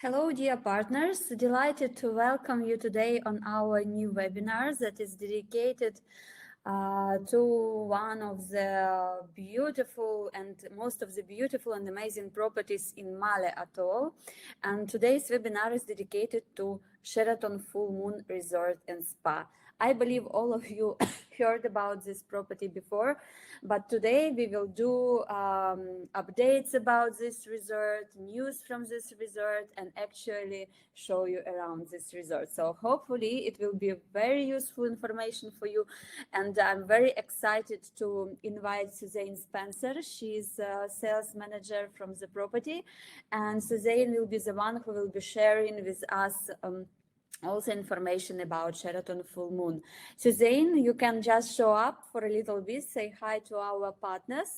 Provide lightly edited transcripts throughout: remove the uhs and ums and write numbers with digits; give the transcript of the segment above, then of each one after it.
Hello, dear partners. Delighted to welcome you today on our new webinar that is dedicated to one of the beautiful and most of the beautiful and amazing properties in Male Atoll. And today's webinar is dedicated to Sheraton Full Moon Resort and Spa. I believe all of you heard about this property before, but today we will do updates about this resort, news from this resort, and actually show you around this resort. So hopefully it will be very useful information for you. And I'm very excited to invite Suziane Spencer. She's a sales manager from the property. And Suziane will be the one who will be sharing with us also information about Sheraton Full Moon. Suziane, you can just show up for a little bit, say hi to our partners.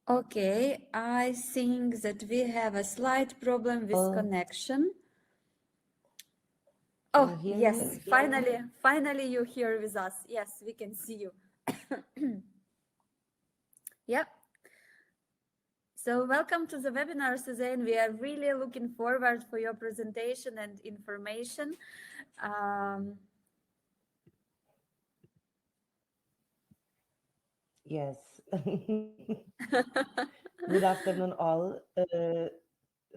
Okay, I think that we have a slight problem with connection. Oh, yes, finally you're here with us. Yes, we can see you. Yep. So welcome to the webinar, Suziane. We are really looking forward for your presentation and information. Yes. Good afternoon, all.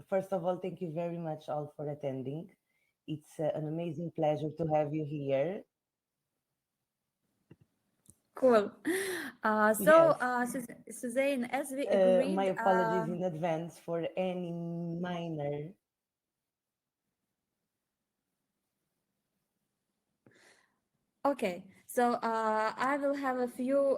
First of all, thank you very much all for attending. It's an amazing pleasure to have you here. Cool. Suziane, as we agreed... my apologies in advance for any minor... Okay, so I will have a few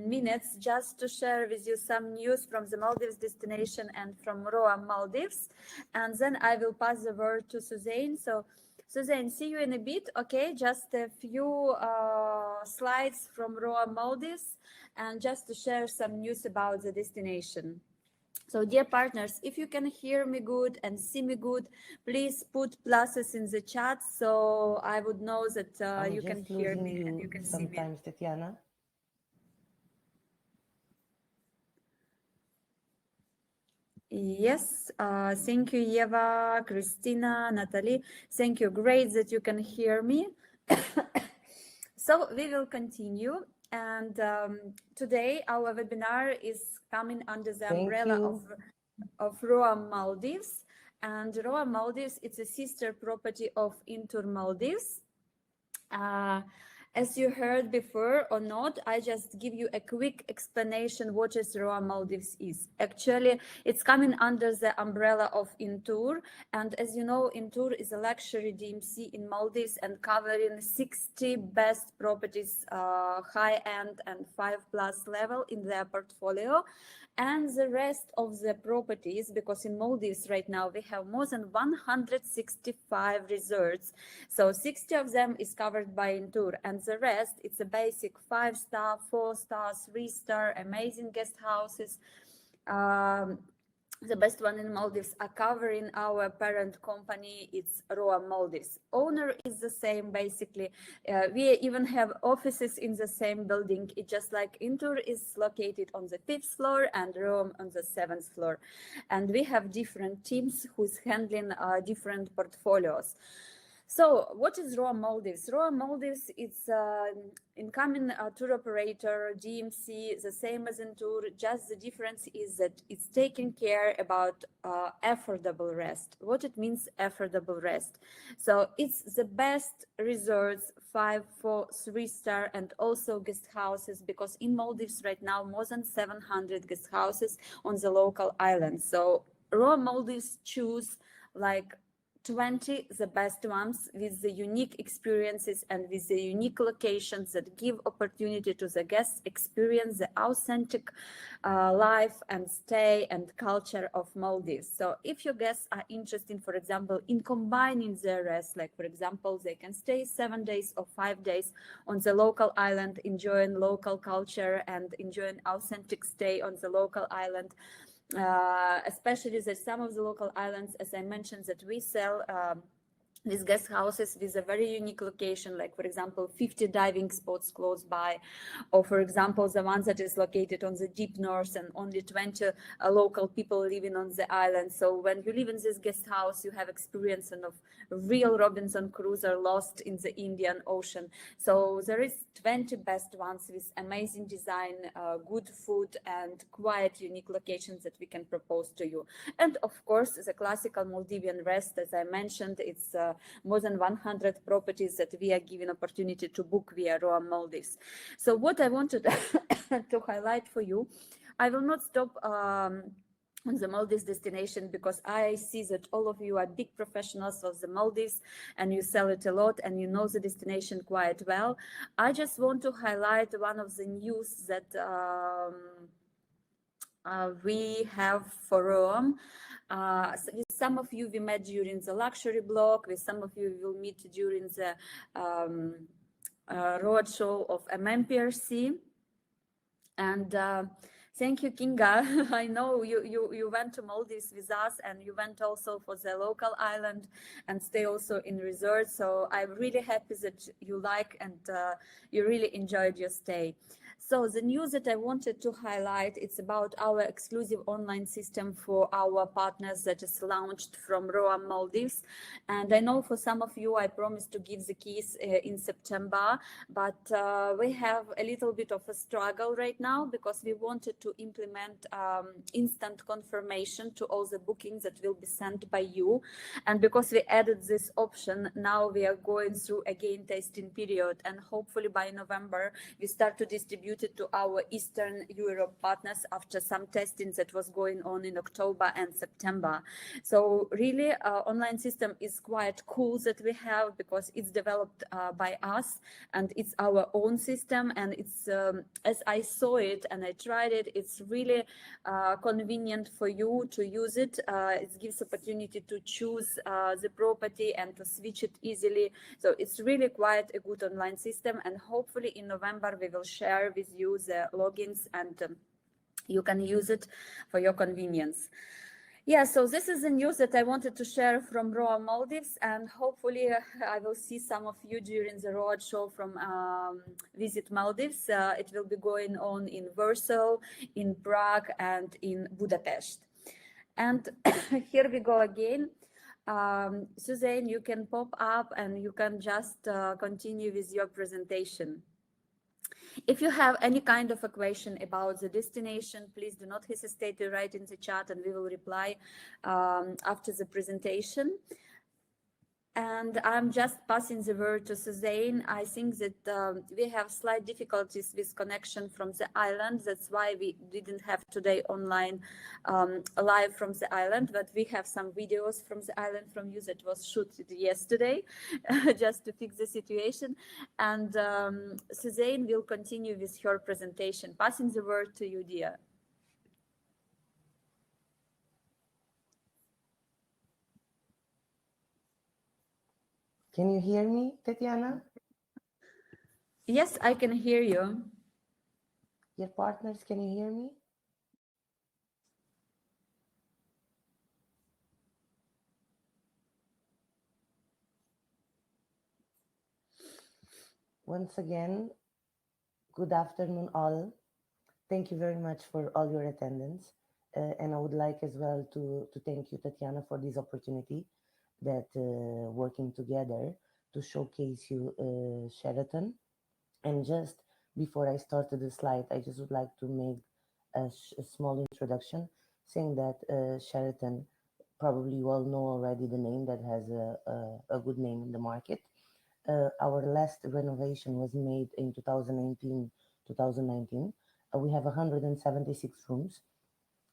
minutes just to share with you some news from the Maldives destination and from Roam Maldives, and then I will pass the word to Suziane. So Suziane, see you in a bit, okay? Just a few slides from Roam Maldives and just to share some news about the destination. So dear partners, if you can hear me good and see me good, please put pluses in the chat so I would know that you can hear me and you can see me. Sometimes, Tetiana. Yes, thank you, Eva, Christina, Natalie. Thank you. Great that you can hear me. So we will continue. And today our webinar is coming under the umbrella of Roam Maldives. And Roam Maldives, it's a sister property of Intour Maldives. As you heard before or not, I just give you a quick explanation what is Roam Maldives is. Actually, it's coming under the umbrella of Intour. And as you know, Intour is a luxury DMC in Maldives and covering 60 best properties, high-end and 5+ level in their portfolio. And the rest of the properties, because in Maldives right now we have more than 165 resorts. So 60 of them is covered by Intour, and the rest, it's a basic 5-star, 4-star, 3-star, amazing guest houses. The best one in Maldives are covering our parent company. It's Roam Maldives. Owner is the same, basically. We even have offices in the same building. It's just like Intour is located on the 5th floor and Roam on the 7th floor. And we have different teams who's handling different portfolios. So what is Roam Maldives? Roam Maldives, it's incoming tour operator, DMC, the same as Intour. Just the difference is that it's taking care about affordable rest. What it means, affordable rest? So it's the best resorts, 5, 4, 3-star, and also guest houses, because in Maldives right now, more than 700 guest houses on the local islands. So Roam Maldives choose like 20 the best ones with the unique experiences and with the unique locations that give opportunity to the guests experience the authentic life and stay and culture of Maldives. So if your guests are interested, for example, in combining their rest, like for example, they can stay 7 days or 5 days on the local island, enjoying local culture and enjoying authentic stay on the local island, especially that some of the local islands, as I mentioned, that we sell these guest houses with a very unique location, like for example 50 diving spots close by, or for example the one that is located on the deep north and only 20 local people living on the island. So when you live in this guest house, you have experience of real Robinson cruiser lost in the Indian Ocean. So there is 20 best ones with amazing design, good food and quite unique locations that we can propose to you. And of course the classical Maldivian rest, as I mentioned, it's more than 100 properties that we are giving opportunity to book via Roam Maldives. So what I wanted to highlight for you, I will not stop on the Maldives destination, because I see that all of you are big professionals of the Maldives and you sell it a lot and you know the destination quite well. I just want to highlight one of the news that we have for Rome. With some of you we met during the luxury block, with some of you we will meet during the roadshow of MMPRC. And thank you, Kinga. I know you went to Maldives with us, and you went also for the local island and stay also in resort. So I'm really happy that you like and you really enjoyed your stay. So the news that I wanted to highlight, it's about our exclusive online system for our partners that is launched from Roam Maldives. And I know for some of you, I promised to give the keys in September, but we have a little bit of a struggle right now because we wanted to implement instant confirmation to all the bookings that will be sent by you. And because we added this option, now we are going through again testing period, and hopefully by November we start to distribute it to our Eastern Europe partners after some testing that was going on in October and September. So really online system is quite cool that we have, because it's developed by us and it's our own system, and it's as I saw it and I tried it, it's really convenient for you to use it. It gives opportunity to choose the property and to switch it easily. So it's really quite a good online system, and hopefully in November we will share with you the logins, and you can use it for your convenience. Yeah, so this is the news that I wanted to share from Roam Maldives, and hopefully I will see some of you during the road show from Visit Maldives. It will be going on in Warsaw, in Prague, and in Budapest. And here we go again. Suziane, you can pop up and you can just continue with your presentation. If you have any kind of a question about the destination, please do not hesitate to write in the chat and we will reply after the presentation. And I'm just passing the word to Suziane. I think that we have slight difficulties with connection from the island. That's why we didn't have today online live from the island, but we have some videos from the island from you that was shot yesterday just to fix the situation. And Suziane will continue with her presentation. Passing the word to you, dear. Can you hear me, Tetiana? Yes, I can hear you. Your partners, can you hear me? Once again, good afternoon all. Thank you very much for all your attendance. And I would like as well to thank you, Tetiana, for this opportunity that working together to showcase you Sheraton. And just before I start the slide, I just would like to make a small introduction, saying that Sheraton, probably you all know already the name that has a good name in the market. Our last renovation was made in 2018, 2019. We have 176 rooms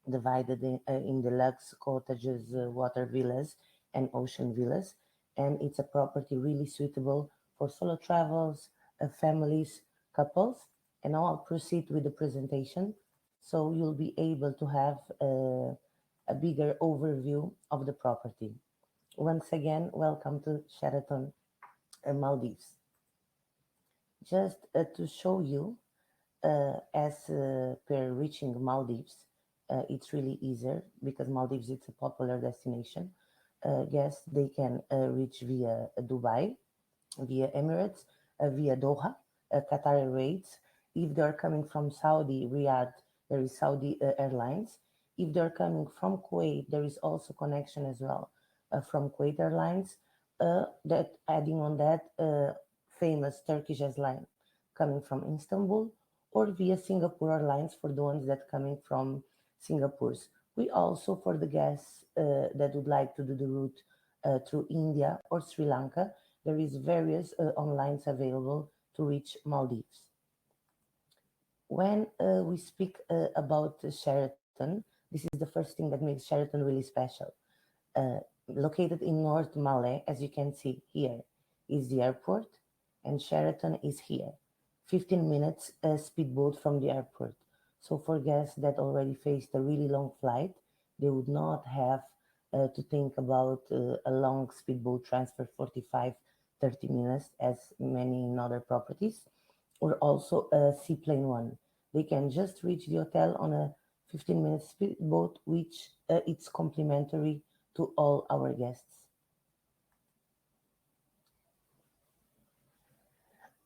divided in deluxe cottages, water villas, and ocean villas. And it's a property really suitable for solo travels, families, couples. And now I'll proceed with the presentation so you'll be able to have a bigger overview of the property. Once again, welcome to Sheraton, Maldives. Just to show you, as per reaching Maldives, it's really easier because Maldives is a popular destination. Guests they can reach via Dubai, via Emirates, via Doha, Qatar Airways. If they're coming from Saudi, Riyadh, there is Saudi Airlines. If they're coming from Kuwait, there is also connection as well from Kuwait Airlines. That adding on that famous Turkish airline coming from Istanbul, or via Singapore Airlines for the ones that coming from Singapore's. We also for the guests that would like to do the route through India or Sri Lanka, there is various online available to reach Maldives. When we speak about Sheraton, this is the first thing that makes Sheraton really special. Uh, Located in North Male, as you can see here, is the airport, and Sheraton is here. 15 minutes speedboat from the airport. So for guests that already faced a really long flight, they would not have to think about a long speedboat transfer 45, 30 minutes as many in other properties, or also a seaplane one. They can just reach the hotel on a 15-minute speedboat, which it's complimentary to all our guests.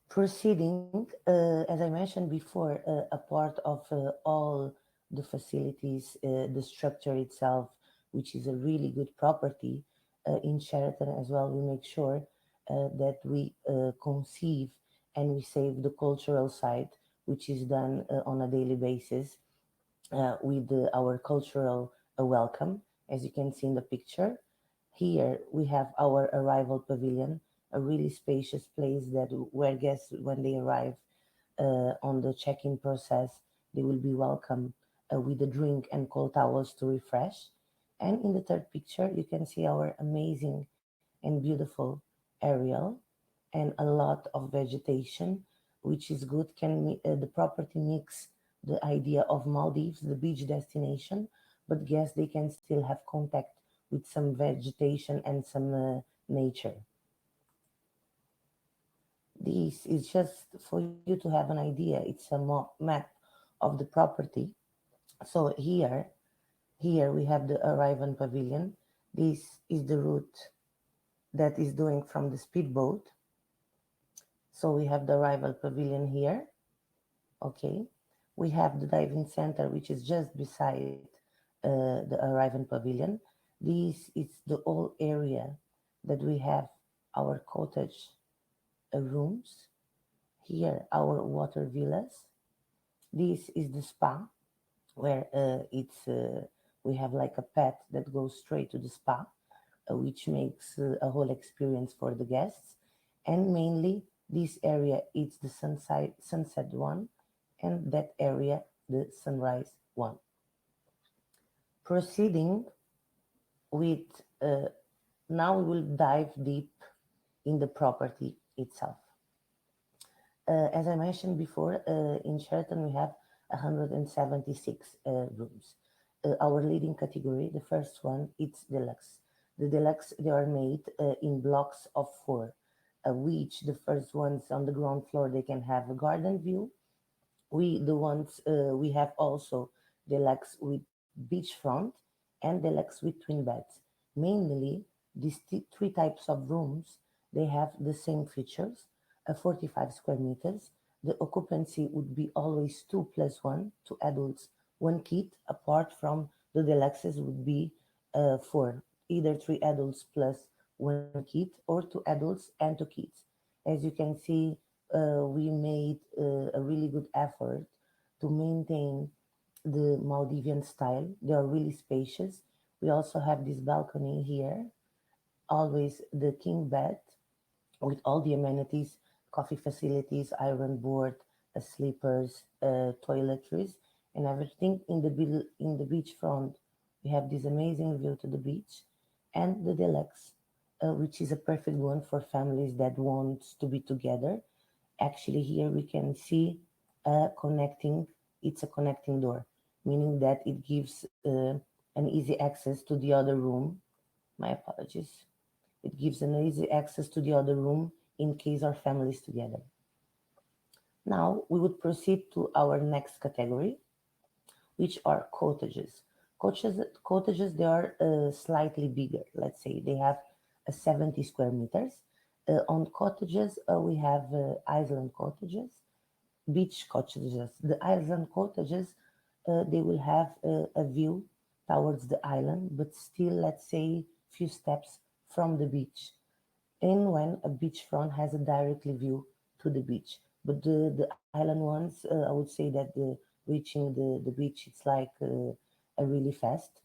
Proceeding, as I mentioned before, a part of all the facilities, the structure itself, which is a really good property in Sheraton as well, we make sure that we conceive and we save the cultural side, which is done on a daily basis with our cultural welcome, as you can see in the picture. Here we have our arrival pavilion, a really spacious place that where guests, when they arrive on the check-in process, they will be welcome with a drink and cold towels to refresh. And in the third picture, you can see our amazing and beautiful aerial and a lot of vegetation, which is good. The property mix the idea of Maldives, the beach destination, but guests they can still have contact with some vegetation and some nature. This is just for you to have an idea. It's a map of the property. So here we have the arrival pavilion. This is the route that is doing from the speedboat. So we have the arrival pavilion here. Okay. We have the diving center, which is just beside the arrival pavilion. This is the whole area that we have our cottage rooms. Here, our water villas. This is the spa, where we have like a pet that goes straight to the spa, which makes a whole experience for the guests. And mainly, this area is the sunset one, and that area the sunrise one. Proceeding with now we will dive deep in the property itself. As I mentioned before, in Sheraton we have 176 rooms. Our leading category, the first one, it's deluxe. The deluxe, they are made in blocks of four, which the first ones on the ground floor, they can have a garden view. We have also deluxe with beachfront and deluxe with twin beds. Mainly, these three types of rooms, they have the same features, 45 square meters. The occupancy would be always two plus one, two adults, one kid. Apart from the deluxes would be four, either three adults plus one kid, or two adults and two kids. As you can see, we made a really good effort to maintain the Maldivian style. They are really spacious. We also have this balcony here, always the king bed with all the amenities, coffee facilities, iron board, sleepers, toiletries, and everything in the beach front. We have this amazing view to the beach. and the deluxe, which is a perfect one for families that want to be together. Actually, here we can see a connecting, it's a connecting door, meaning that it gives an easy access to the other room. My apologies. It gives an easy access to the other room in case our family is together. Now we would proceed to our next category, which are cottages. Cottages, they are slightly bigger. Let's say they have 70 square meters. On cottages, we have island cottages, beach cottages. The island cottages, they will have a view towards the island, but still, let's say, few steps from the beach. And when a beachfront has a directly view to the beach. But the island ones, I would say that the reaching the beach, it's like a really fast.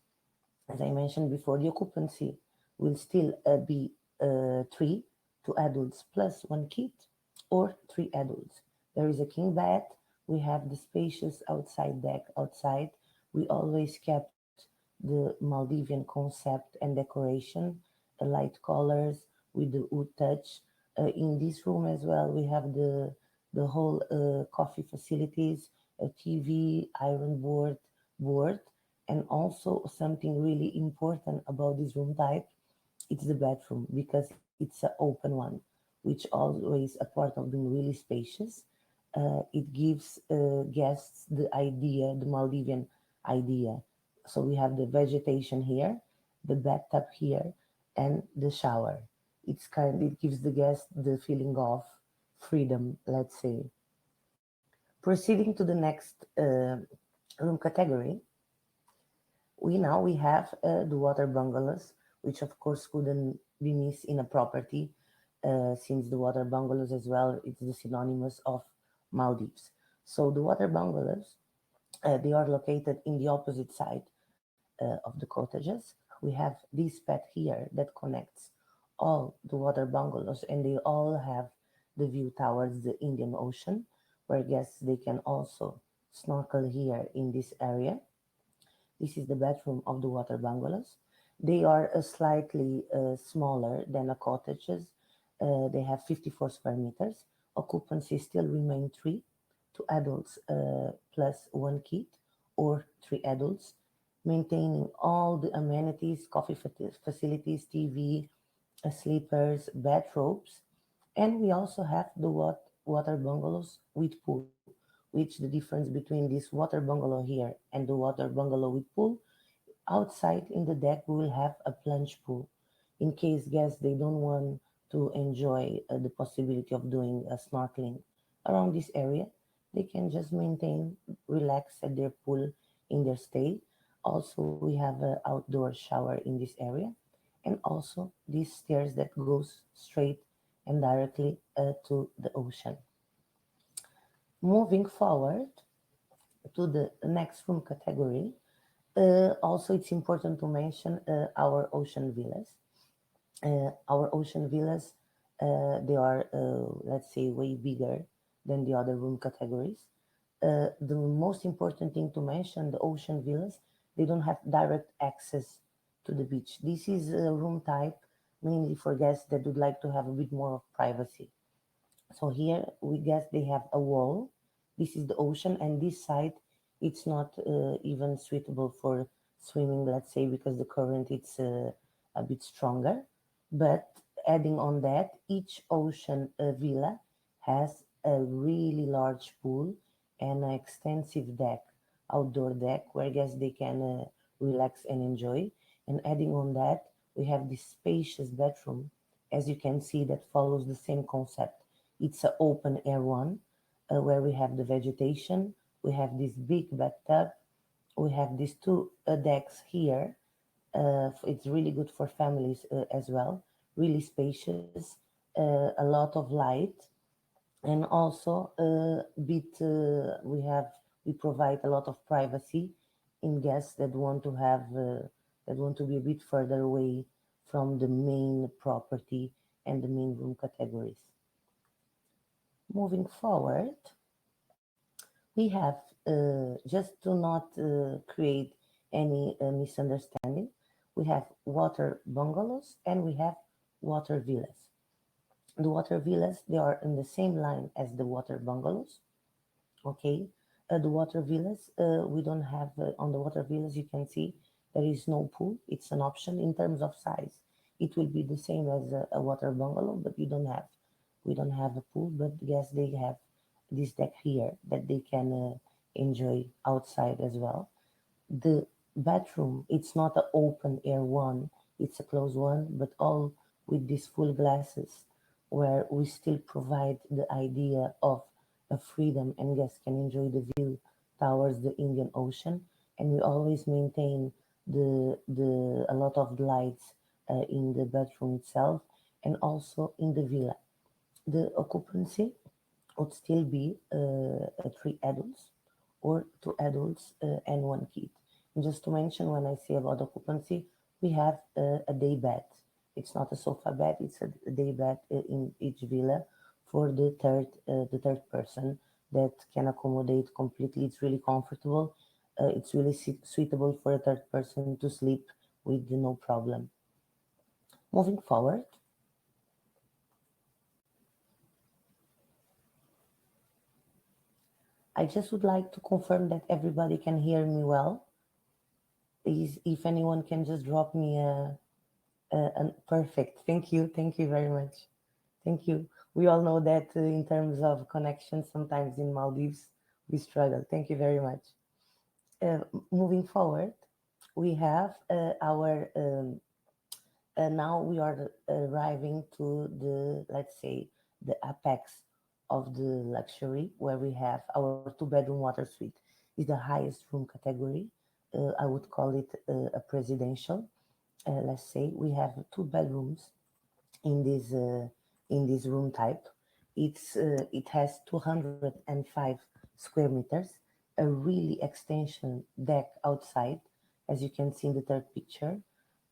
As I mentioned before, the occupancy will still be three, two adults plus one kid, or three adults. There is a king bed. We have the spacious outside deck outside. We always kept the Maldivian concept and decoration, light colors with the wood touch. In this room as well, we have the whole coffee facilities, a TV, iron board, and also something really important about this room type, it's the bathroom because it's an open one, which always a part of being really spacious. It gives guests the idea, the Maldivian idea. So we have the vegetation here, the bathtub here, and the shower. It gives the guest the feeling of freedom, let's say. Proceeding to the next room category, we have the water bungalows, which of course couldn't be missed in a property, since the water bungalows as well it's the synonymous of Maldives. So the water bungalows, they are located in the opposite side of the cottages. We have this pad here that connects all the water bungalows, and they all have the view towards the Indian Ocean, where guests they can also snorkel here in this area. This is the bedroom of the water bungalows. They are slightly smaller than the cottages. They have 54 square meters. Occupancy still remain three, two adults plus one kid, or three adults, maintaining all the amenities, coffee facilities, TV, sleepers, bathrobes, and we also have the water bungalows with pool, which the difference between this water bungalow here and the water bungalow with pool, outside in the deck we will have a plunge pool. In case guests they don't want to enjoy the possibility of doing snorkeling around this area, they can just maintain, relax at their pool in their stay. Also, we have an outdoor shower in this area, and also these stairs that goes straight and directly to the ocean. Moving forward to the next room category, also it's important to mention our ocean villas. Our ocean villas, they are, let's say, way bigger than the other room categories. The most important thing to mention, the ocean villas, they don't have direct access to the beach. This is a room type mainly for guests that would like to have a bit more of privacy. So here we guess they have a wall. This is the ocean, and this side it's not even suitable for swimming, let's say, because the current it's a bit stronger. But adding on that, each ocean villa has a really large pool and an extensive deck, outdoor deck, where guests they can relax and enjoy. And adding on that, we have this spacious bedroom, as you can see, that follows the same concept. It's an open air one, where we have the vegetation, we have this big bathtub, we have these two decks here. It's really good for families as well, really spacious, a lot of light, and also we provide a lot of privacy in guests that want to have that want to be a bit further away from the main property and the main room categories. Moving forward, we have, just to not create any misunderstanding, We have water bungalows and we have water villas. The water villas, they are in the same line as the water bungalows. Okay, the water villas, we don't have on the water villas. You can see there is no pool. It's an option in terms of size. It will be the same as a water bungalow, but we don't have a pool. But yes, they have this deck here that they can enjoy outside as well. The bathroom, it's not an open air one, it's a closed one, but all with these full glasses where we still provide the idea of a freedom and guests can enjoy the view towards the Indian Ocean. And we always maintain the a lot of lights in the bedroom itself and also in the villa. The occupancy would still be three adults or two adults and one kid. And just to mention, when I say about occupancy, we have a day bed. It's not a sofa bed; it's a day bed in each villa for the third person that can accommodate completely. It's really comfortable. It's really suitable for a third person to sleep with no problem. Moving forward, I just would like to confirm that everybody can hear me well. Is if anyone can just drop me a perfect. Thank you very much. Thank you. We all know that in terms of connection, sometimes in Maldives we struggle. Thank you very much. Moving forward, we have our now we are arriving to the, let's say, the apex of the luxury, where we have our two-bedroom water suite is the highest room category. I would call it a presidential. Let's say we have two bedrooms in this room type. It has 205 square meters, a really extension deck outside, as you can see in the third picture,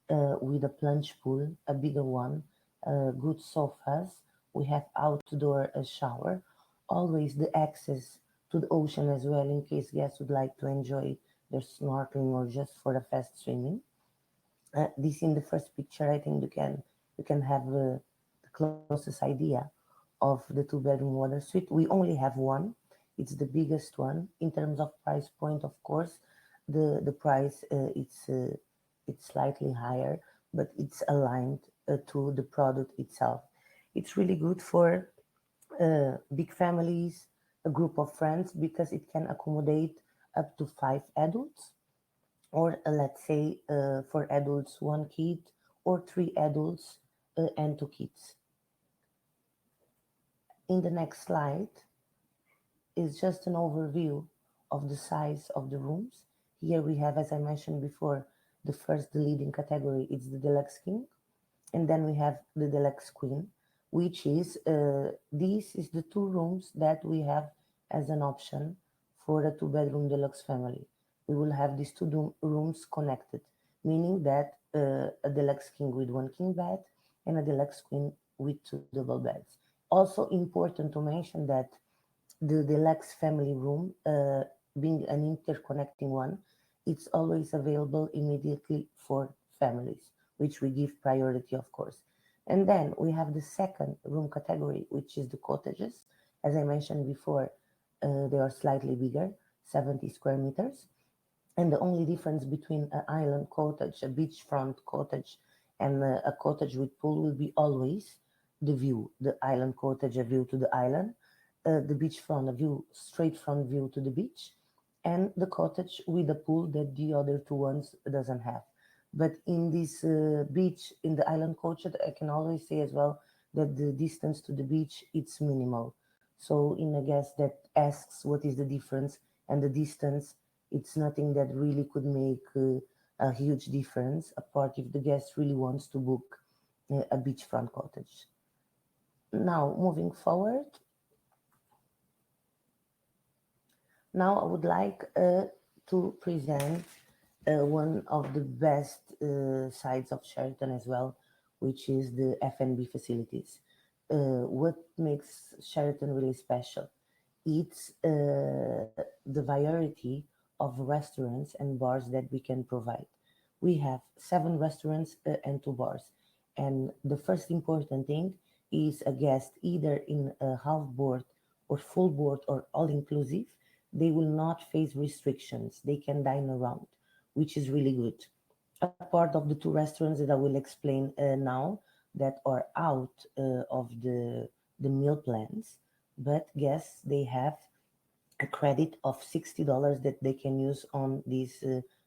with a plunge pool, a bigger one, good sofas. We have outdoor shower, always the access to the ocean as well, in case guests would like to enjoy their snorkeling or just for a fast swimming. This in the first picture, I think you can have the closest idea of the two-bedroom water suite. We only have one. It's the biggest one in terms of price point. Of course, the price it's slightly higher, but it's aligned to the product itself. It's really good for big families, a group of friends, because it can accommodate up to five adults, or let's say for adults, one kid, or three adults and two kids. In the next slide is just an overview of the size of the rooms. Here we have, as I mentioned before, the leading category, it's the deluxe king, and then we have the deluxe queen, which is this is the two rooms that we have as an option for a two-bedroom deluxe family. We will have these rooms connected, meaning that a deluxe king with one king bed and a deluxe queen with two double beds. Also important to mention that the deluxe family room, being an interconnecting one, it's always available immediately for families, which we give priority, of course. And then we have the second room category, which is the cottages. As I mentioned before, they are slightly bigger, 70 square meters. And the only difference between an island cottage, a beachfront cottage, and a cottage with pool will be always the view. The island cottage, a view to the island, the beachfront, a view, straight front view to the beach, and the cottage with a pool that the other two ones doesn't have. But in this beach, in the island cottage, I can always say as well that the distance to the beach, it's minimal. So in a guest that asks what is the difference and the distance, it's nothing that really could make a huge difference, apart if the guest really wants to book a beachfront cottage. Now, moving forward, now I would like to present one of the best sides of Sheraton as well, which is the F&B facilities. What makes Sheraton really special? It's the variety of restaurants and bars that we can provide. we have 7 restaurants and 2 bars. And the first important thing is a guest either in a half board or full board or all inclusive, they will not face restrictions. They can dine around, which is really good. A part of the 2 restaurants that I will explain now that are out of the meal plans, but guests they have a credit of $60 that they can use on these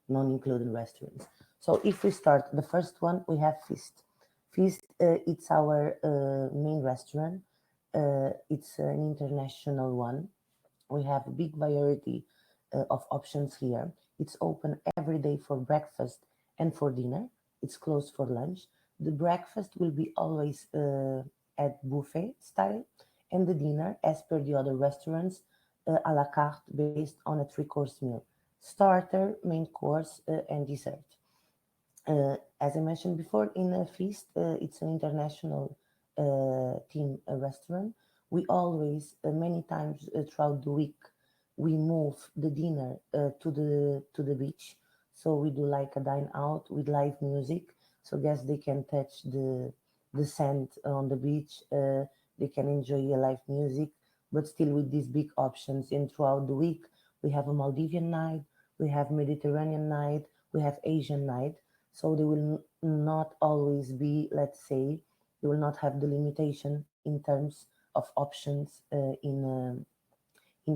non-included restaurants. So if we start, the first one we have Feast. Feast, it's our main restaurant. It's an international one. We have a big variety of options here. It's open every day for breakfast and for dinner. It's closed for lunch. The breakfast will be always at buffet style, and the dinner, as per the other restaurants, a la carte based on a three-course meal, starter, main course, and dessert. As I mentioned before, in a feast, it's an international team restaurant. We always, many times throughout the week, we move the dinner to the beach. So we do like a dine out with live music, so guests they can touch the sand on the beach. They can enjoy a live music, but still with these big options. And throughout the week, we have a Maldivian night, we have Mediterranean night, we have Asian night, so they will not always be, let's say, they will not have the limitation in terms of options in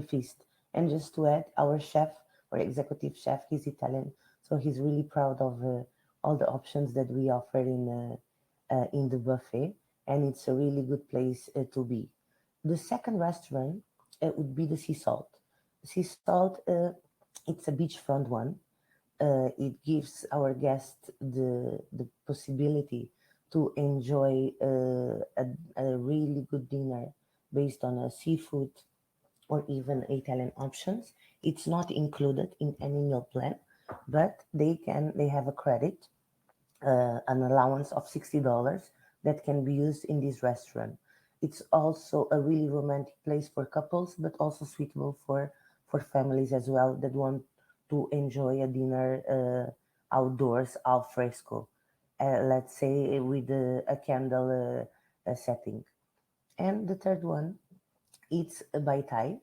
feast. And just to add, our chef or executive chef, he's Italian, so he's really proud of all the options that we offer in the buffet, and it's a really good place to be. The second restaurant would be the Sea Salt. Sea Salt, it's a beachfront one. It gives our guests the possibility to enjoy a really good dinner based on a seafood or even Italian options. It's not included in any meal plan, but they have a credit, an allowance of $60 that can be used in this restaurant. It's also a really romantic place for couples, but also suitable for families as well that want to enjoy a dinner outdoors al fresco, let's say with a candle setting. And the third one, it's by Thai.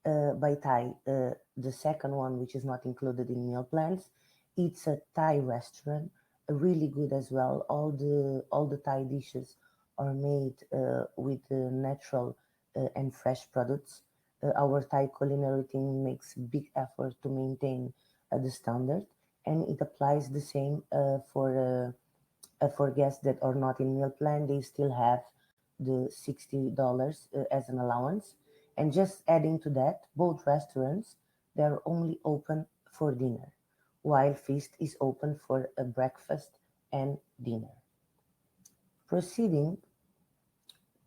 By Thai, the second one, which is not included in meal plans, it's a Thai restaurant, really good as well. All the Thai dishes are made with natural and fresh products. Our Thai culinary team makes big effort to maintain the standard, and it applies the same for guests that are not in meal plan. They still have the $60 as an allowance. And just adding to that, both restaurants they're only open for dinner, while Feast is open for a breakfast and dinner. Proceeding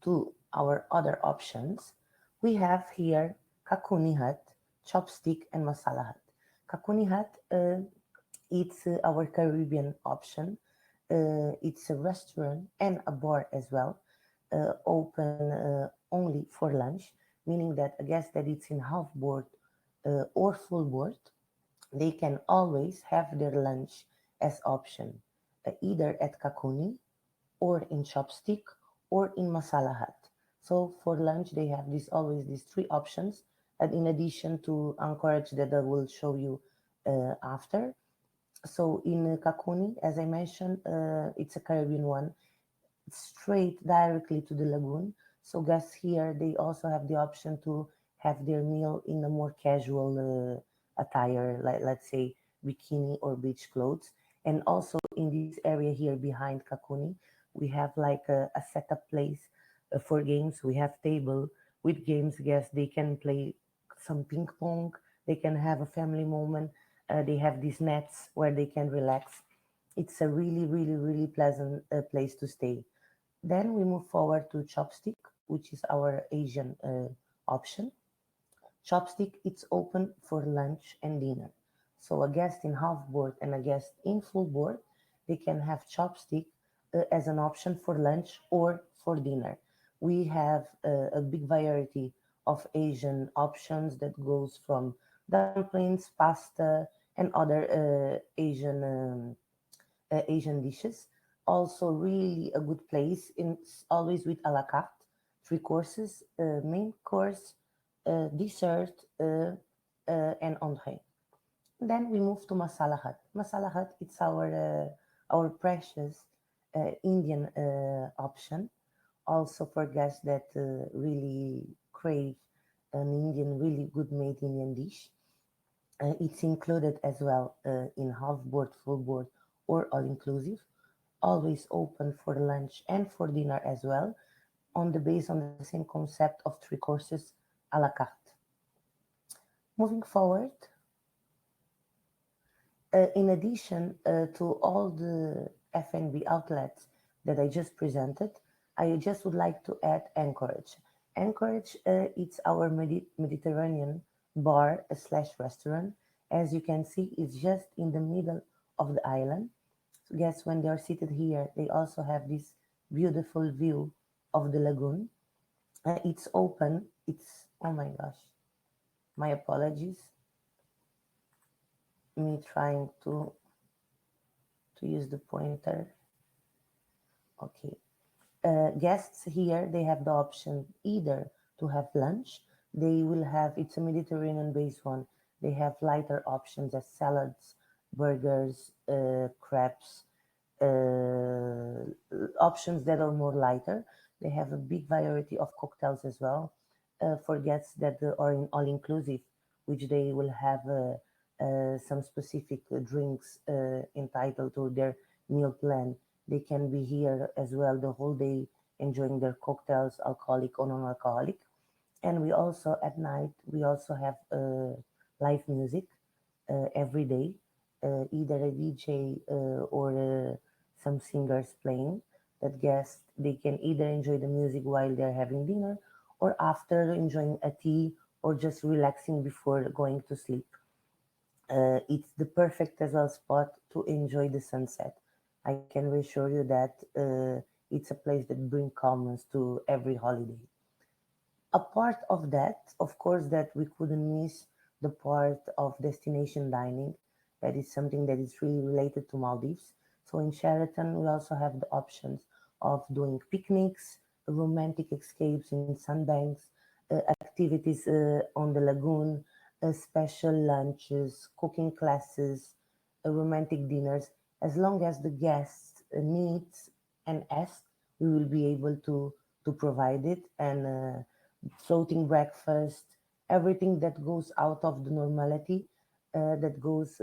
to our other options, we have here Kakuni Hut, Chopstick, and Masala Hut. Kakuni Hut, it's our Caribbean option. It's a restaurant and a bar as well, open only for lunch, meaning that a guest that it's in half board or full board, they can always have their lunch as option, either at Kakuni or in Chopstick or in Masala Hut. So for lunch, they have this always these 3 options, and in addition to anchorage that I will show you after. So in Kakuni, as I mentioned, it's a Caribbean one, straight directly to the lagoon. So guests here, they also have the option to have their meal in a more casual attire, like let's say bikini or beach clothes. And also in this area here behind Kakuni, we have like a setup place for games. We have table with games. Guests they can play some ping pong. They can have a family moment. They have these nets where they can relax. It's a really, really, really pleasant place to stay. Then we move forward to Chopstick, which is our Asian option. Chopstick, it's open for lunch and dinner. So a guest in half board and a guest in full board, they can have Chopstick as an option for lunch or for dinner. We have a big variety of Asian options that goes from dumplings, pasta, and other Asian Asian dishes. Also, really a good place in always with a la carte, three courses, main course, dessert, and entree. Then we move to Masala Hut. Masala Hut, it's our precious Indian option, also for guests that really crave an Indian, really good made Indian dish. It's included as well in half board, full board, or all inclusive. Always open for lunch and for dinner as well, on the base on the same concept of three courses a la carte. Moving forward, in addition to all the F&B outlets that I just presented, I just would like to add Anchorage. Anchorage, it's our Mediterranean bar slash restaurant. As you can see, it's just in the middle of the island. So guests, when they are seated here, they also have this beautiful view of the lagoon. It's open. It's, oh my gosh, my apologies. Me trying to use the pointer. Okay. Guests here, they have the option either to have lunch. They will have, it's a Mediterranean based one. They have lighter options as salads, burgers, crepes, options that are more lighter. They have a big variety of cocktails as well for guests that are in all inclusive, which they will have some specific drinks entitled to their meal plan. They can be here as well the whole day enjoying their cocktails, alcoholic or non-alcoholic. And we also at night we also have live music every day, either a DJ or some singers playing. That guests they can either enjoy the music while they're having dinner, or after enjoying a tea, or just relaxing before going to sleep. It's the perfect as well spot to enjoy the sunset. I can reassure you that it's a place that brings calmness to every holiday. A part of that, of course, that we couldn't miss the part of destination dining. That is something that is really related to Maldives. So in Sheraton, we also have the options of doing picnics, romantic escapes in sandbanks, activities on the lagoon, special lunches, cooking classes, romantic dinners. As long as the guests needs and ask, we will be able to provide it, and floating breakfast, everything that goes out of the normality, that goes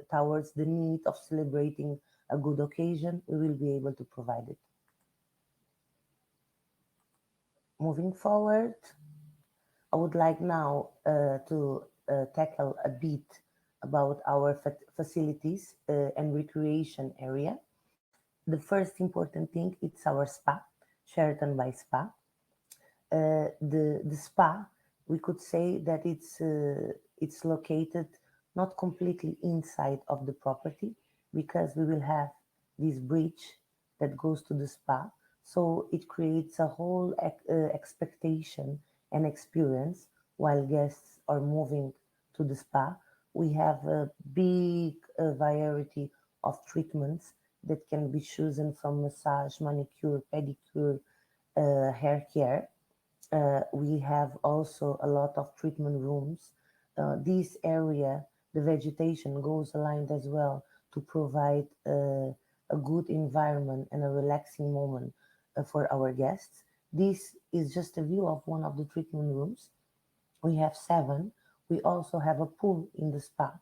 towards the need of celebrating a good occasion, we will be able to provide it. Moving forward, I would like now to tackle a bit about our facilities and recreation area. The first important thing it's our spa, Sheraton by Spa. The spa, we could say that it's located not completely inside of the property, because we will have this bridge that goes to the spa, so it creates a whole expectation and experience while guests are moving to the spa. We have a big variety of treatments that can be chosen from massage, manicure, pedicure, hair care. We have also a lot of treatment rooms. This area, the vegetation goes aligned as well to provide a good environment and a relaxing moment for our guests. This is just a view of one of the treatment rooms. We have seven. We also have a pool in the spa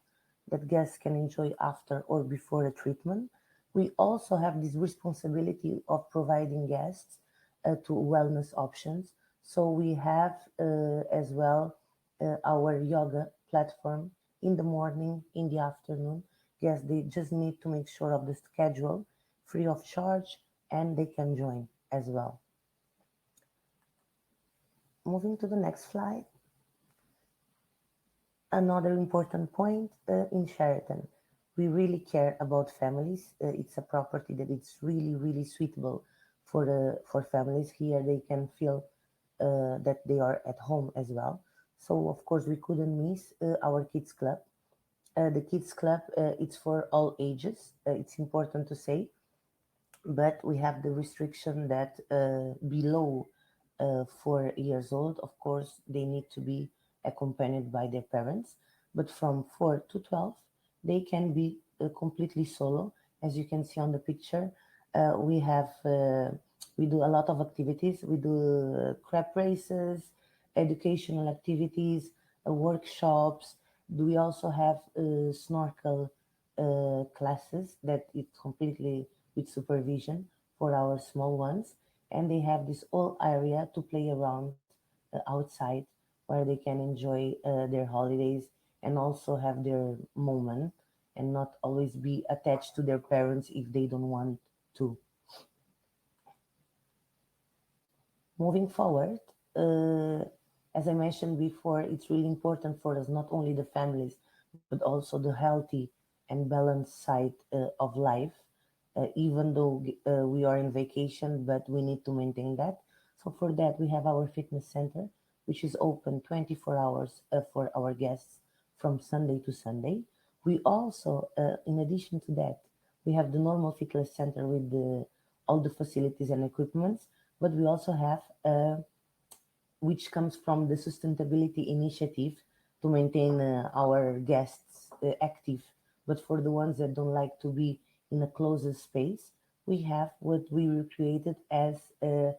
that guests can enjoy after or before the treatment. We also have this responsibility of providing guests to wellness options. So we have as well our yoga platform in the morning, in the afternoon. Yes, they just need to make sure of the schedule, free of charge, and they can join as well. Moving to the next slide. Another important point in Sheraton, we really care about families. It's a property that it's really, really suitable for families. Here, they can feel that they are at home as well. So, of course, we couldn't miss our kids club. The kids club, it's for all ages. It's important to say, but we have the restriction that below 4 years old, of course, they need to be accompanied by their parents. But from 4 to 12, they can be completely solo. As you can see on the picture, we do a lot of activities. We do crab races, educational activities, workshops. We also have snorkel classes that it's completely with supervision for our small ones, and they have this whole area to play around outside where they can enjoy their holidays and also have their moment and not always be attached to their parents if they don't want to. Moving forward, uh, as I mentioned before, it's really important for us not only the families but also the healthy and balanced side of life. Even though we are in vacation, but we need to maintain that. So for that, we have our fitness center, which is open 24 hours for our guests from Sunday to Sunday. We also, in addition to that, we have the normal fitness center with all the facilities and equipments, but we also have which comes from the sustainability initiative to maintain our guests active. But for the ones that don't like to be in a closed space, we have what we recreated as a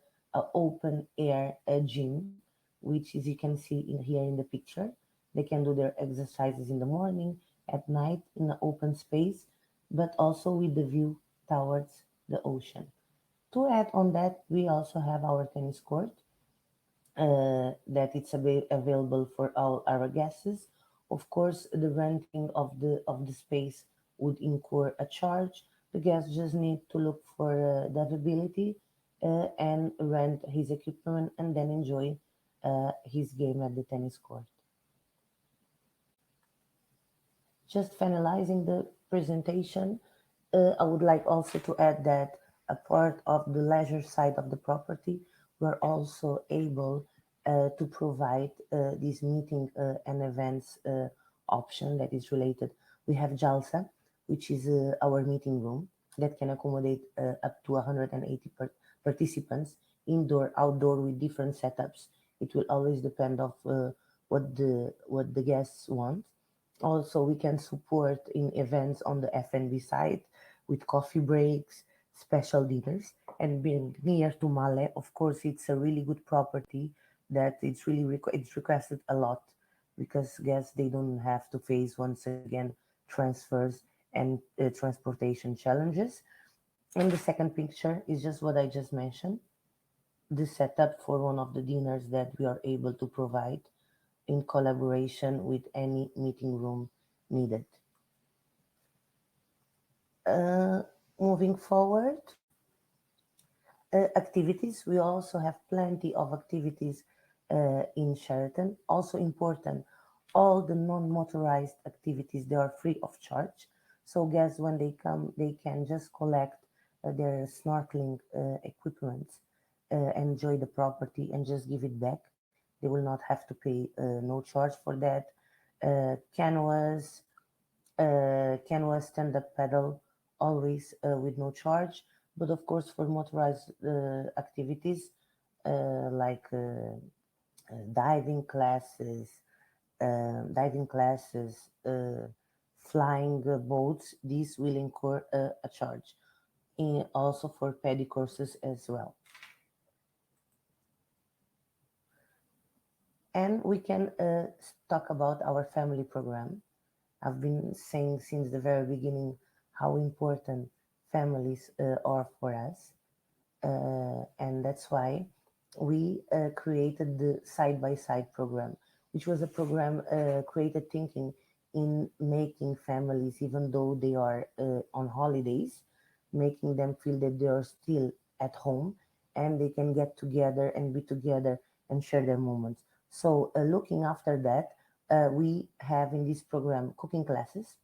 open air gym, which, as you can see here in the picture, they can do their exercises in the morning, at night in an open space, but also with the view towards the ocean. To add on that, we also have our tennis court that it's available for all our guests. Of course, the renting of the space would incur a charge. The guest just need to look for the availability and rent his equipment and then enjoy his game at the tennis court. Just finalizing the presentation, I would like also to add that a part of the leisure side of the property, we're also able to provide this meeting and events option that is related. We have JALSA, which is our meeting room that can accommodate up to 180 participants, indoor, outdoor, with different setups. It will always depend of what the guests want. Also, we can support in events on the F&B side with coffee breaks, special dinners, and being near to Male, of course, it's a really good property that it's requested a lot because guests they don't have to face once again transfers and transportation challenges. And the second picture is just what I just mentioned, the setup for one of the dinners that we are able to provide in collaboration with any meeting room needed. Uh, Moving forward, activities. We also have plenty of activities in Sheraton. Also important, all the non-motorized activities they are free of charge. So guests when they come, they can just collect their snorkeling equipment, enjoy the property, and just give it back. They will not have to pay no charge for that. Canoas, Canvas stand-up paddle, always with no charge. But of course, for motorized activities like diving classes, diving classes, flying boats, these will incur a charge. Also for paddy courses as well. And we can talk about our family program. I've been saying since the very beginning how important families are for us. And that's why we created the side by side program, which was a program created thinking in making families, even though they are on holidays, making them feel that they are still at home and they can get together and be together and share their moments. So, looking after that, we have in this program cooking classes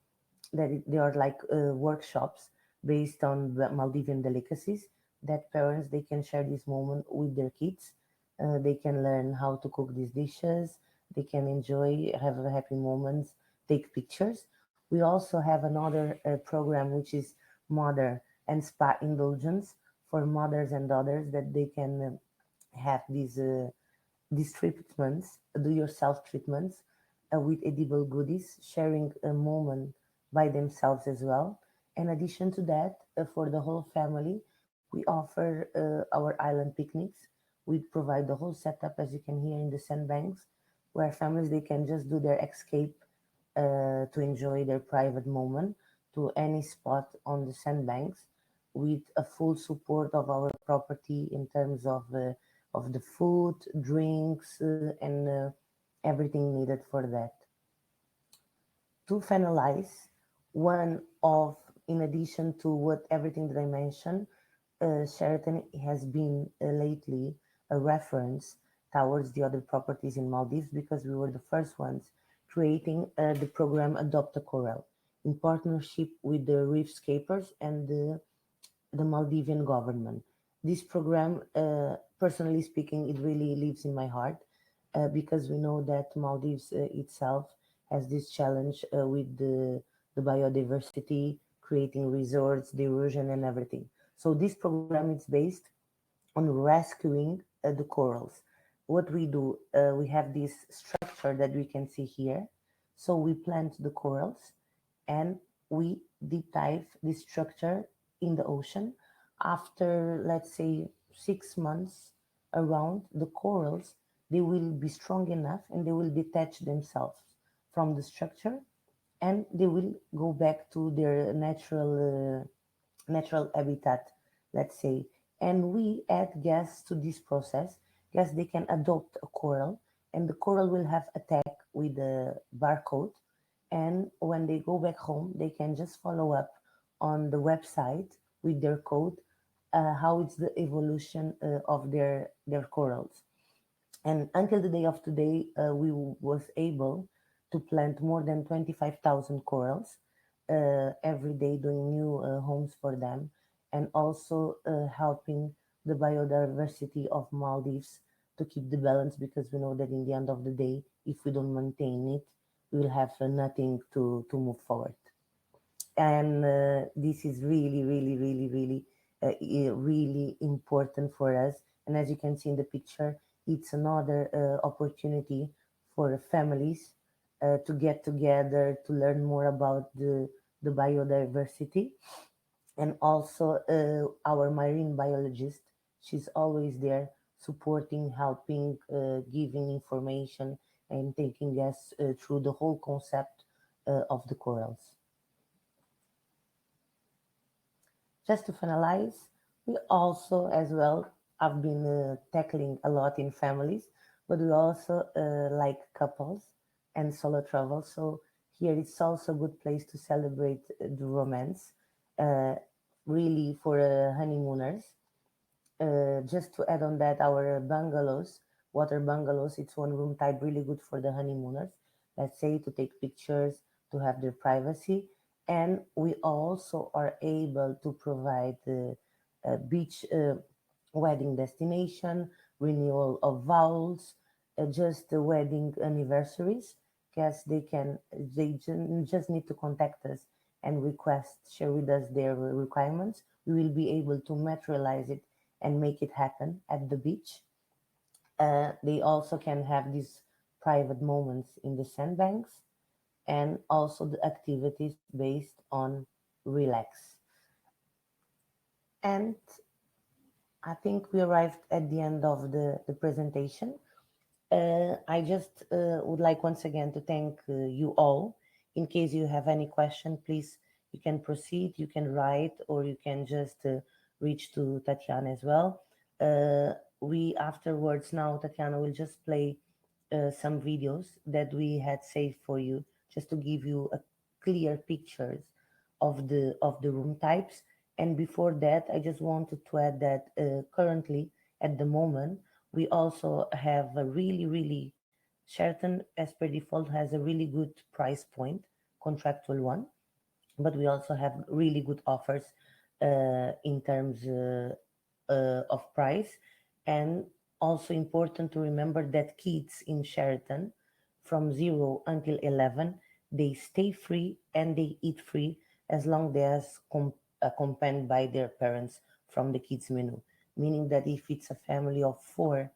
they are like workshops based on the Maldivian delicacies that parents they can share this moment with their kids. They can learn how to cook these dishes. They can enjoy, have happy moments, take pictures. We also have another program which is mother and spa indulgence for mothers and daughters that they can have these treatments, do yourself treatments with edible goodies, sharing a moment by themselves as well. In addition to that, for the whole family, we offer our island picnics. We provide the whole setup, as you can hear in the sandbanks, where families they can just do their escape to enjoy their private moment to any spot on the sandbanks with a full support of our property in terms of the food, drinks, and everything needed for that. To finalize, one of in addition to what everything that I mentioned, Sheraton has been lately a reference towards the other properties in Maldives because we were the first ones creating the program Adopt a Coral in partnership with the Reefscapers and the Maldivian government. This program, personally speaking, it really lives in my heart because we know that Maldives itself has this challenge with the biodiversity, creating resorts, the erosion, and everything. So this program is based on rescuing the corals. What we do, we have this structure that we can see here. So we plant the corals and we deep dive this structure in the ocean. After, let's say, 6 months around, the corals, they will be strong enough and they will detach themselves from the structure and they will go back to their natural habitat, let's say. And we add gas to this process. Gas, they can adopt a coral, and the coral will have a tag with a barcode. And when they go back home, they can just follow up on the website with their code how it's the evolution of their corals. And until the day of today, we was able to plant more than 25,000 corals every day, doing new homes for them, and also helping the biodiversity of Maldives to keep the balance because we know that in the end of the day, if we don't maintain it, we will have nothing to move forward. And this is really important for us. And as you can see in the picture, it's another opportunity for families to get together to learn more about the biodiversity. And also our marine biologist, she's always there supporting, helping, giving information and taking us through the whole concept of the corals. Just to finalize, we also, as well, have been tackling a lot in families, but we also like couples and solo travel. So here it's also a good place to celebrate the romance, uh, really for honeymooners. Just to add on that, our bungalows, water bungalows, it's one room type, really good for the honeymooners. Let's say to take pictures, to have their privacy, and we also are able to provide a beach wedding destination, renewal of vows, just the wedding anniversaries. Because just need to contact us and request, share with us their requirements. We will be able to materialize it and make it happen at the beach. They also can have these private moments in the sandbanks and also the activities based on relax. And I think we arrived at the end of the presentation. I just would like once again to thank you all. In case you have any question, please, you can proceed, you can write, or you can just reach to Tatiana as well. We afterwards now, Tatiana will just play some videos that we had saved for you, just to give you a clear pictures of the room types. And before that, I just wanted to add that currently, at the moment, we also have a really Sheraton, as per default, has a really good price point, contractual one, but we also have really good offers in terms of price. And also important to remember that kids in Sheraton from 0 until 11, they stay free and they eat free as long as accompanied by their parents from the kids menu. Meaning that if it's a family of four,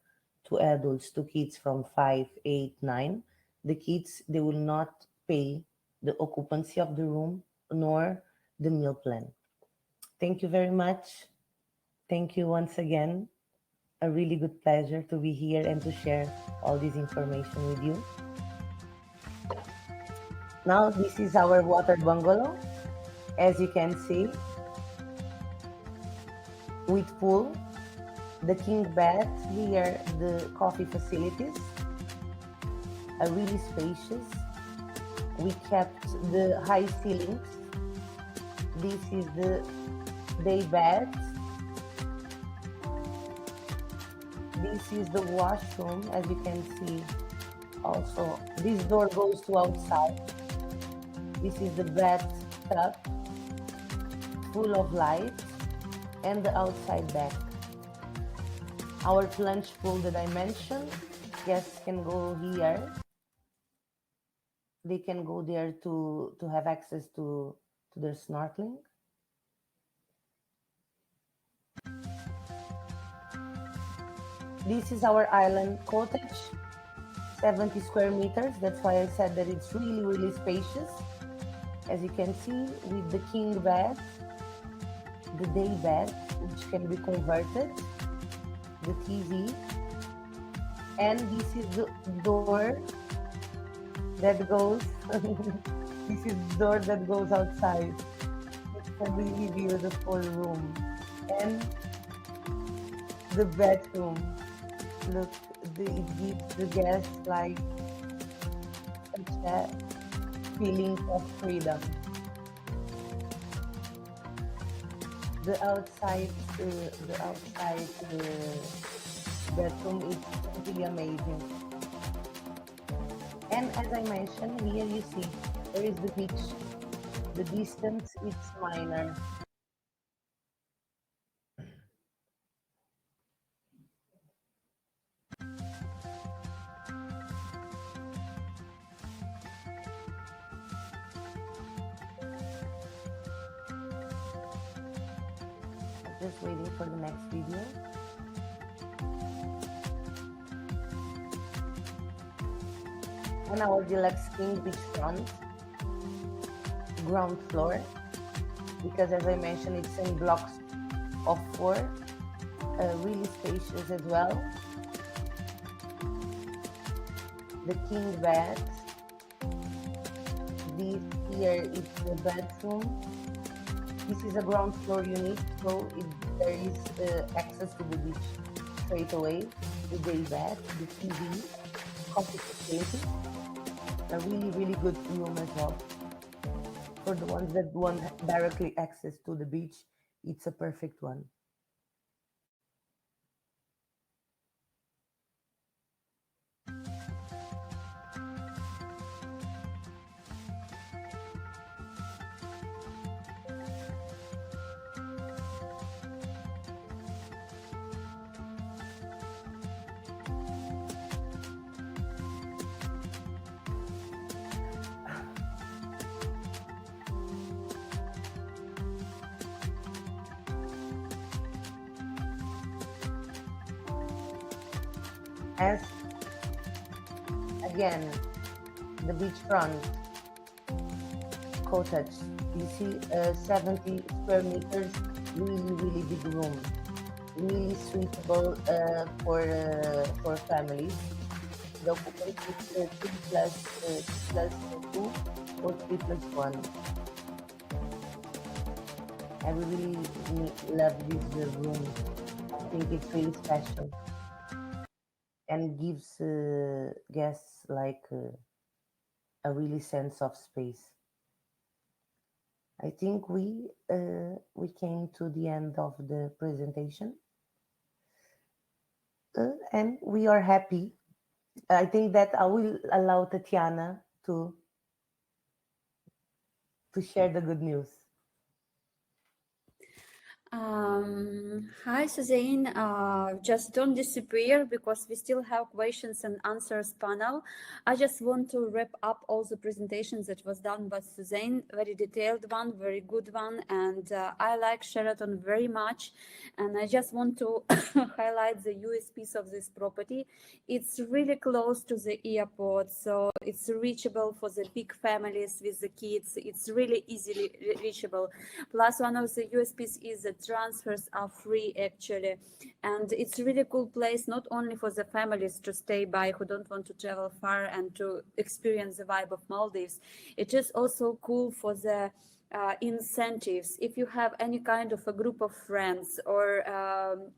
two adults, two kids from 5, 8, 9, the kids they will not pay the occupancy of the room nor the meal plan. Thank you very much. Thank you once again. A really good pleasure to be here and to share all this information with you. Now, this is our water bungalow, as you can see, with pool, the king bed, here the coffee facilities are really spacious. We kept the high ceilings. This is the day bed. This is the washroom, as you can see. Also, this door goes to outside. This is the bathtub, full of light, and the outside deck. Our plunge pool that I mentioned, guests can go here. They can go there to have access to their snorkeling. This is our island cottage, 70 square meters. That's why I said that it's really, really spacious. As you can see, with the king bed, the day bed, which can be converted, the TV, and this is the door that goes, this is the door that goes outside. It's a really beautiful room. And the bedroom, look, it gives the guests like such a feeling of freedom. The outside bedroom is really amazing. And as I mentioned, here you see there is the beach. The distance is minor. Just waiting for the next video. And our deluxe king beachfront, ground floor, because as I mentioned, it's in blocks of 4, really spacious as well. The king bed. This here is the bedroom. This is a ground floor unit, so there is access to the beach straight away. The day bed, the TV, coffee facility, a really, really good room as well. For the ones that want directly access to the beach, it's a perfect one. As again, the beachfront cottage, you see 70 square meters, really, really big room, really suitable for families. The occupancy is 3 plus 2 or 3 plus 1. I really love this room. I think it's really special and gives guests like a really sense of space. I think we came to the end of the presentation, and we are happy. I think that I will allow Tetiana to share the good news. Hi, Suzanne. Just don't disappear because we still have questions and answers panel. I just want to wrap up all the presentations that was done by Suzanne. Very detailed one, very good one, and I like Sheraton very much. And I just want to highlight the USPs of this property. It's really close to the airport, so it's reachable for the big families with the kids. It's really easily reachable. Plus, one of the USPs is that transfers are free actually, and it's a really cool place not only for the families to stay by who don't want to travel far and to experience the vibe of Maldives. It is also cool for the incentives. If you have any kind of a group of friends or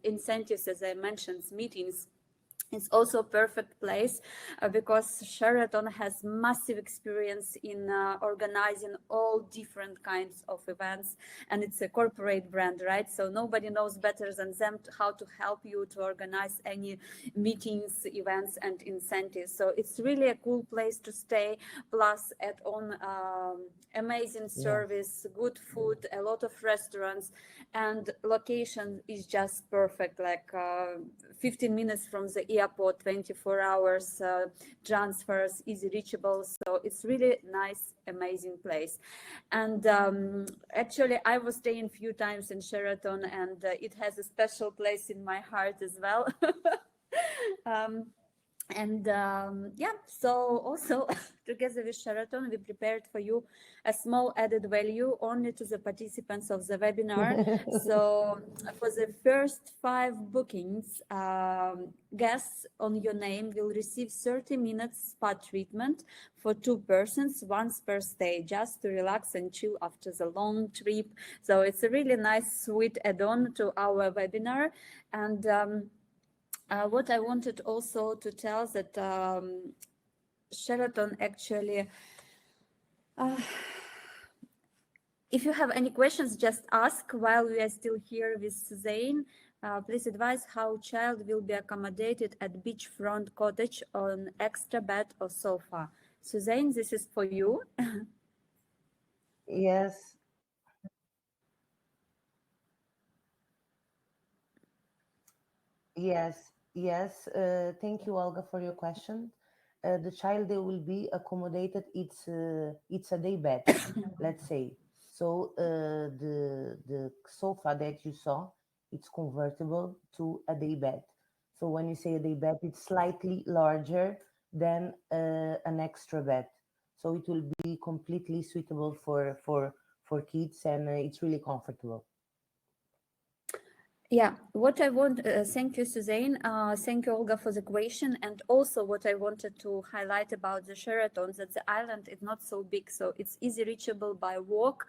incentives, as I mentioned, meetings, it's also a perfect place because Sheraton has massive experience in organizing all different kinds of events, and it's a corporate brand, right? So nobody knows better than them how to help you to organize any meetings, events, and incentives. So it's really a cool place to stay. Plus, add on amazing Yes. service, good food, a lot of restaurants, and location is just perfect. Like 15 minutes from the airport, 24 hours transfers, easy reachable. So it's really nice, amazing place. And actually, I was staying a few times in Sheraton, and it has a special place in my heart as well. um, and yeah, so also together with Sheraton, we prepared for you a small added value only to the participants of the webinar. So for the first 5 bookings, guests on your name will receive 30 minutes spa treatment for 2 persons, once per stay, just to relax and chill after the long trip. So it's a really nice, sweet add-on to our webinar. And what I wanted also to tell that Sheraton actually, uh, if you have any questions, just ask while we are still here with Suzanne. Please advise how child will be accommodated at beachfront cottage on extra bed or sofa. Suzanne, this is for you. Yes. Yes, yes. Thank you, Olga, for your question. The child they will be accommodated. It's a day bed, let's say. So the sofa that you saw, it's convertible to a day bed. So when you say a day bed, it's slightly larger than an extra bed. So it will be completely suitable for kids, and it's really comfortable. Yeah, what I want, thank you, Suzanne. Thank you, Olga, for the question. And also, what I wanted to highlight about the Sheraton that the island is not so big, so it's easy reachable by walk.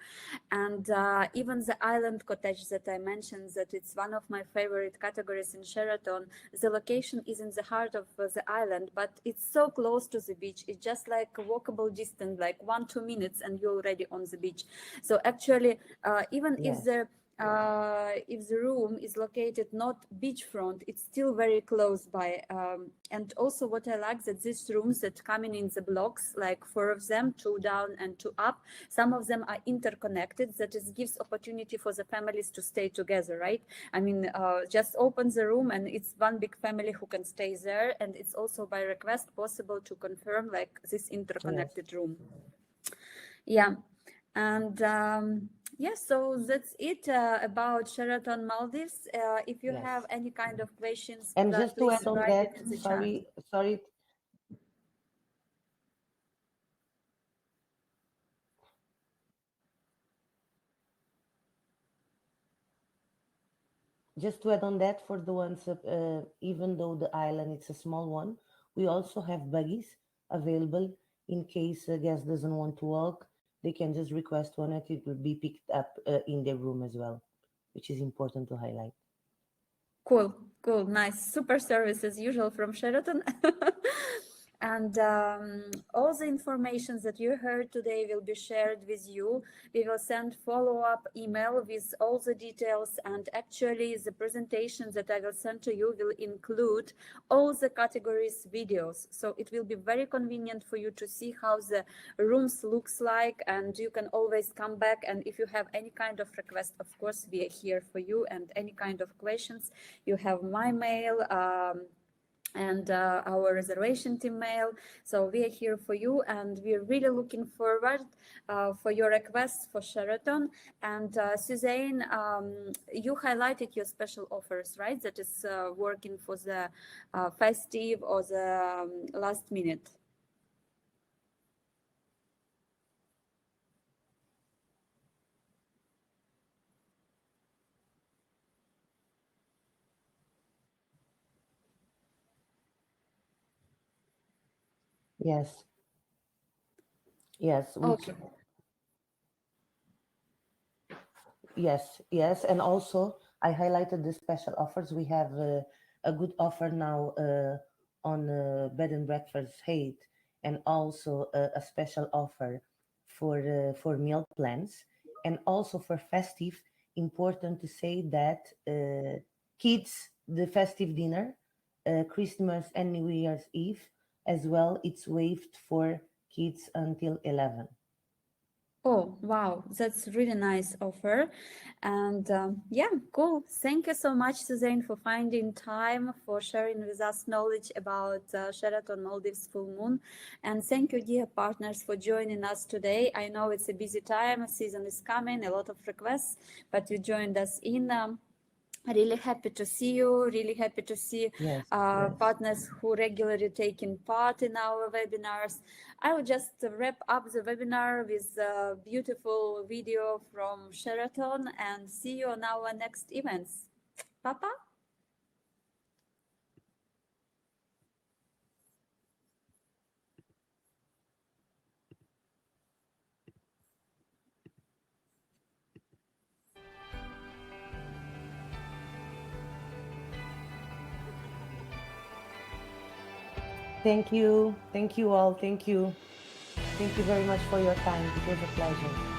And even the island cottage that I mentioned, that it's one of my favorite categories in Sheraton. The location is in the heart of the island, but it's so close to the beach. It's just like a walkable distance, like 1-2 minutes, and you're already on the beach. So actually, even Yes, if the room is located not beachfront, it's still very close by. And also what I like that these rooms that coming in the blocks, like 4 of them, 2 down and 2 up, some of them are interconnected. That is gives opportunity for the families to stay together, right? I mean, just open the room and it's one big family who can stay there. And it's also by request possible to confirm like this yes. interconnected room. Yeah, and yeah, so that's it about Sheraton Maldives. If you Yes. have any kind of questions, And just to please add on write it that, in the chat. sorry, just to add on that, for the ones, even though the island it's a small one, we also have buggies available in case a guest doesn't want to walk. They can just request one, and it will be picked up in their room as well, which is important to highlight. Cool, cool, nice, super service as usual from Sheraton. and all the information that you heard today will be shared with you. We will send follow-up email with all the details, and actually the presentation that I will send to you will include all the categories videos, so it will be very convenient for you to see how the rooms looks like, and you can always come back, and if you have any kind of request, of course we are here for you, and any kind of questions, you have my mail, and our reservation team mail. So we are here for you, and we're really looking forward for your requests for Sheraton. And Suzanne, you highlighted your special offers, right? That is working for the festive or the last minute. Yes, yes, which Okay. yes, and also I highlighted the special offers. We have a good offer now on bed and breakfast Hate, and also a special offer for meal plans, and also for festive. Important to say that kids, the festive dinner, Christmas and New Year's Eve as well, it's waived for kids until 11. Oh, wow, that's really nice offer. And yeah, cool. Thank you so much, Suzanne, for finding time for sharing with us knowledge about Sheraton Maldives full moon. And thank you, dear partners, for joining us today. I know it's a busy time, season is coming, a lot of requests, but you joined us in. Really happy to see you, really happy to see Yes, partners who regularly taking part in our webinars. I will just wrap up the webinar with a beautiful video from Sheraton, and see you on our next events. Papa? thank you all, thank you very much for your time. It was a pleasure.